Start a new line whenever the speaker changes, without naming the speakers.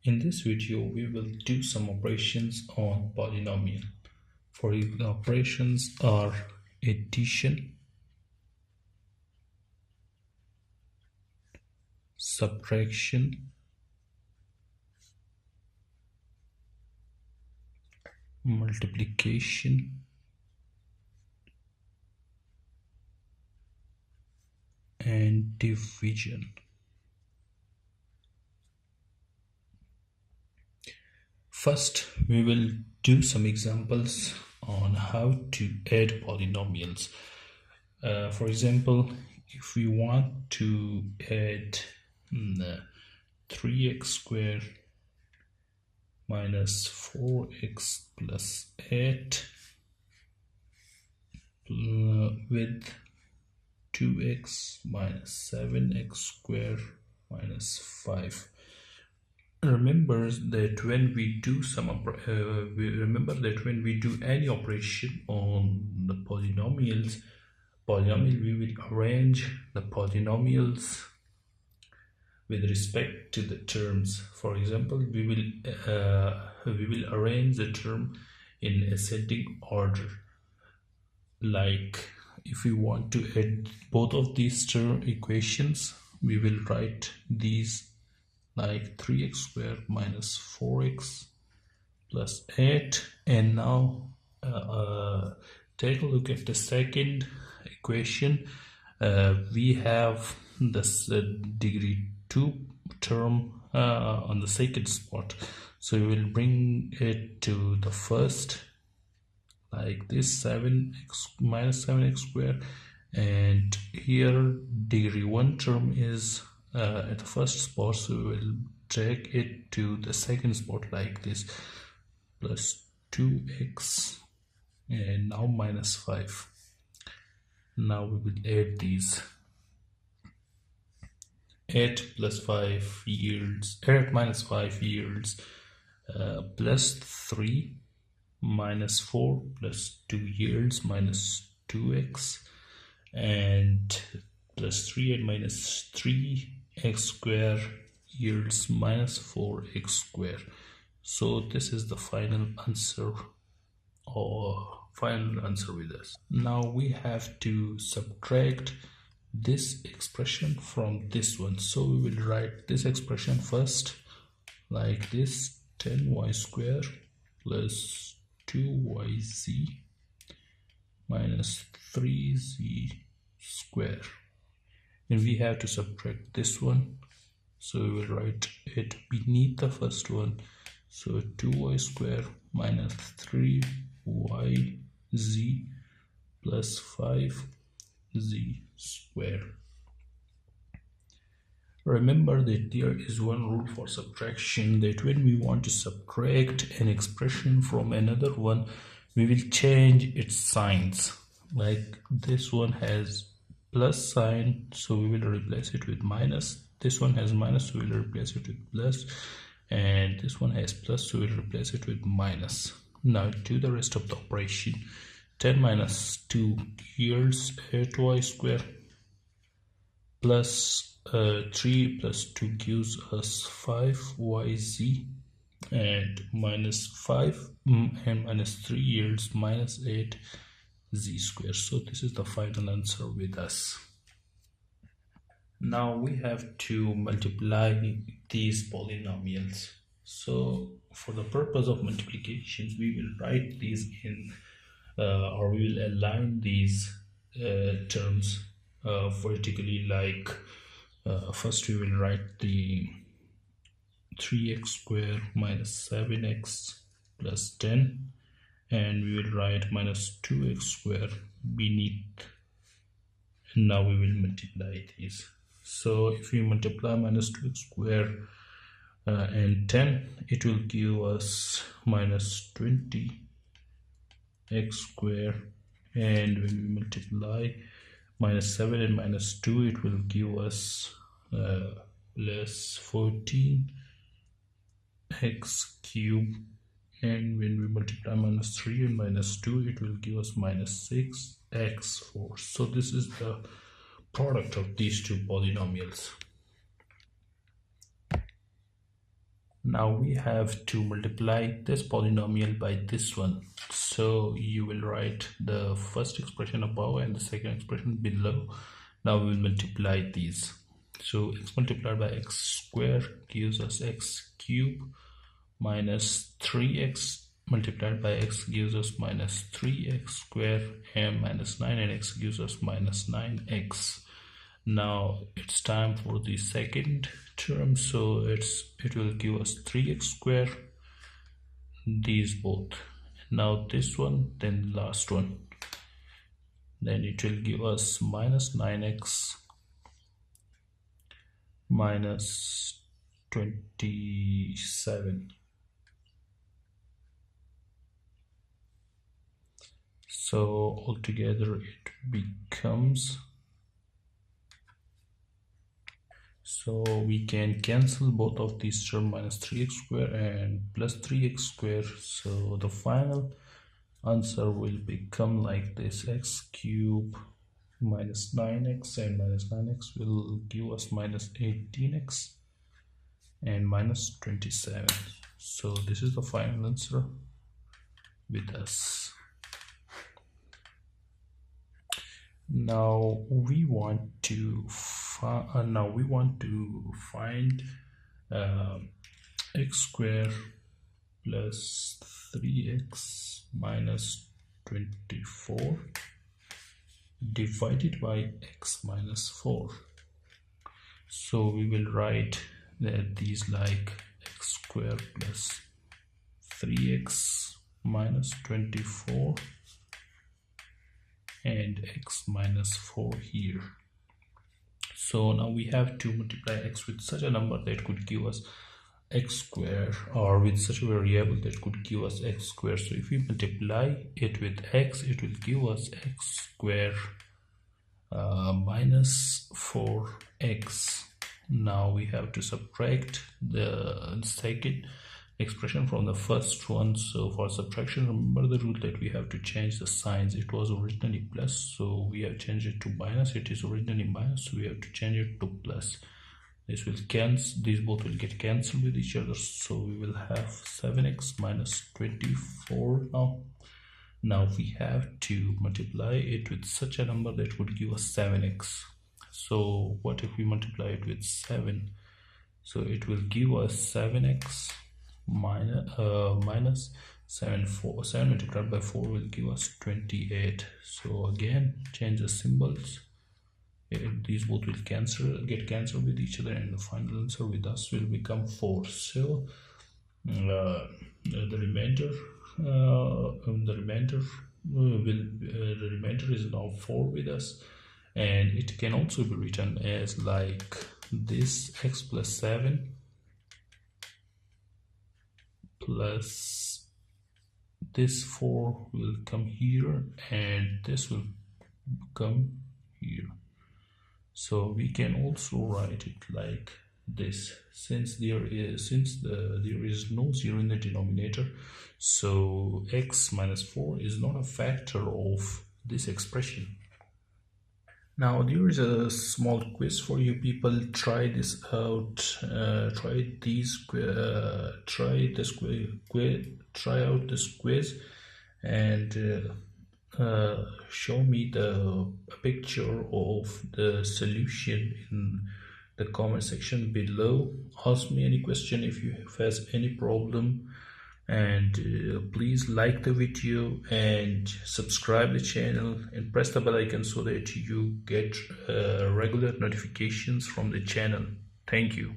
In this video, we will do some operations on polynomial. For the operations are addition, subtraction, multiplication, and division. First, we will do some examples on how to add polynomials. For example, if we want to add 3x squared minus 4x plus 8 with 2x minus 7x squared minus 5. Remember that when we do any operation on the polynomial, we will arrange the polynomials with respect to the terms. For example, we will arrange the term in ascending order. Like if we want to add both of these term equations, we will write these like 3x squared minus 4x plus 8. And now take a look at the second equation. We have this degree 2 term on the second spot, so we will bring it to the first like this 7x minus 7x squared, and here degree 1 term is at the first spot, so we will take it to the second spot like this plus 2x and now minus 5. Now we will add these. 8 plus 5 yields 8 minus 5 yields plus 3 minus 4 plus 2 yields minus 2x, and plus 3 and minus 3x squared yields minus 4x squared. So this is the final answer with us. Now we have to subtract this expression from this one, so we will write this expression first like this: 10y squared plus 2yz minus 3z squared, and we have to subtract this one, so we will write it beneath the first one. So 2y squared minus 3yz plus 5z squared. Remember that there is one rule for subtraction, that when we want to subtract an expression from another one, we will change its signs. Like this one has plus sign, so we will replace it with minus. This one has minus, so we will replace it with plus, and this one has plus, so we will replace it with minus. Now do the rest of the operation. 10 minus 2 yields 8y squared plus 3 plus 2 gives us 5yz, and minus 5 and minus 3 yields minus 8z squared. So this is the final answer with us. Now we have to multiply these polynomials. So for the purpose of multiplications, we will write these in or we will align these terms vertically. Like first we will write the 3x squared minus 7x plus 10, and we will write minus 2x squared beneath, and now we will multiply these. So if we multiply minus 2x squared and 10, it will give us minus 20x squared, and when we multiply minus 7 and minus 2, it will give us plus 14x cubed, and when we multiply minus 3 and minus 2, it will give us minus 6x4. So this is the product of these two polynomials. Now we have to multiply this polynomial by this one. So you will write the first expression above and the second expression below. Now we will multiply these. So x multiplied by x square gives us x cube, minus 3x multiplied by x gives us minus 3x square, and minus 9 and x gives us minus 9x. Now it's time for the second term, so it will give us 3x square, these both. Now this one, then the last one, then it will give us minus 9x minus 27. So altogether it becomes, so we can cancel both of these terms, minus 3x square and plus 3x square. So the final answer will become like this: x cube minus 9x, and minus 9x will give us minus 18x and minus 27. So this is the final answer with us. Now we want to find x square plus 3x minus 24 divided by x minus 4. So we will write that these like x square plus 3x minus 24 and x minus 4 here. So now we have to multiply x with such a number that could give us x square, or with such a variable that could give us x square. So if we multiply it with x, it will give us x square minus 4x. Now we have to subtract the second expression from the first one. So for subtraction, remember the rule that we have to change the signs. It was originally plus, so we have changed it to minus. It is originally minus, so we have to change it to plus. This will cancel, these both will get cancelled with each other, so we will have 7x minus 24 now we have to multiply it with such a number that would give us 7x. So what if we multiply it with 7? So it will give us 7x minus 7 multiplied by 4 will give us 28. So again, change the symbols. These both will get cancelled with each other, and the final answer with us will become 4. So the remainder is now 4 with us, and it can also be written as like this: x plus 7 plus this 4 will come here, and this will come here. So we can also write it like this, since there is no 0 in the denominator, so x minus 4 is not a factor of this expression. Now there is a small quiz for you people. Try this out. Try out this quiz and show me the picture of the solution in the comment section below. Ask me any question if you face any problem, and please like the video and subscribe the channel and press the bell icon so that you get regular notifications from the channel. Thank you.